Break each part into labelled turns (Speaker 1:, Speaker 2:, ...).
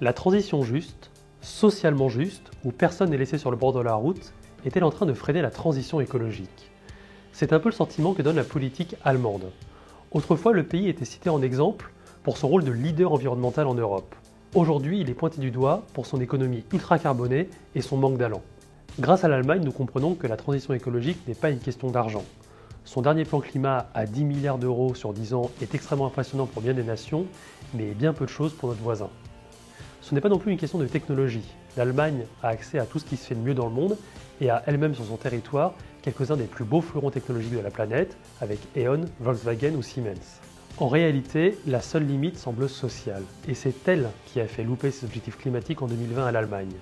Speaker 1: La transition juste, socialement juste, où personne n'est laissé sur le bord de la route, est-elle en train de freiner la transition écologique? C'est un peu le sentiment que donne la politique allemande. Autrefois, le pays était cité en exemple pour son rôle de leader environnemental en Europe. Aujourd'hui, il est pointé du doigt pour son économie ultra carbonée et son manque d'allant. Grâce à l'Allemagne, nous comprenons que la transition écologique n'est pas une question d'argent. Son dernier plan climat à 10 milliards d'euros sur 10 ans est extrêmement impressionnant pour bien des nations, mais bien peu de choses pour notre voisin. Ce n'est pas non plus une question de technologie. L'Allemagne a accès à tout ce qui se fait de mieux dans le monde et a elle-même sur son territoire quelques-uns des plus beaux fleurons technologiques de la planète, avec E.ON, Volkswagen ou Siemens. En réalité, la seule limite semble sociale, et c'est elle qui a fait louper ses objectifs climatiques en 2020 à l'Allemagne.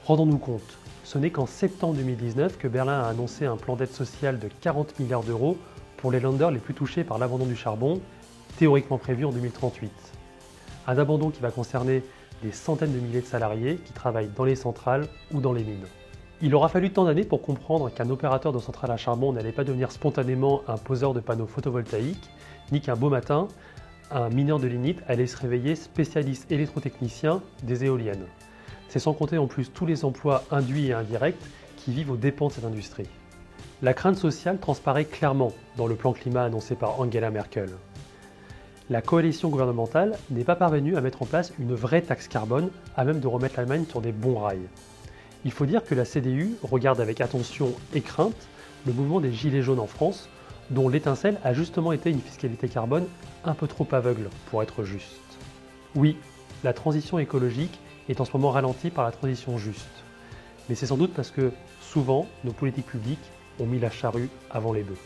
Speaker 1: Rendons-nous compte, ce n'est qu'en septembre 2019 que Berlin a annoncé un plan d'aide sociale de 40 milliards d'euros pour les länders les plus touchés par l'abandon du charbon, théoriquement prévu en 2038. Un abandon qui va concerner des centaines de milliers de salariés qui travaillent dans les centrales ou dans les mines. Il aura fallu tant d'années pour comprendre qu'un opérateur de centrale à charbon n'allait pas devenir spontanément un poseur de panneaux photovoltaïques, ni qu'un beau matin, un mineur de lignite allait se réveiller spécialiste électrotechnicien des éoliennes. C'est sans compter en plus tous les emplois induits et indirects qui vivent aux dépens de cette industrie. La crainte sociale transparaît clairement dans le plan climat annoncé par Angela Merkel. La coalition gouvernementale n'est pas parvenue à mettre en place une vraie taxe carbone à même de remettre l'Allemagne sur des bons rails. Il faut dire que la CDU regarde avec attention et crainte le mouvement des Gilets jaunes en France, dont l'étincelle a justement été une fiscalité carbone un peu trop aveugle pour être juste. Oui, la transition écologique est en ce moment ralentie par la transition juste. Mais c'est sans doute parce que, souvent, nos politiques publiques ont mis la charrue avant les bœufs.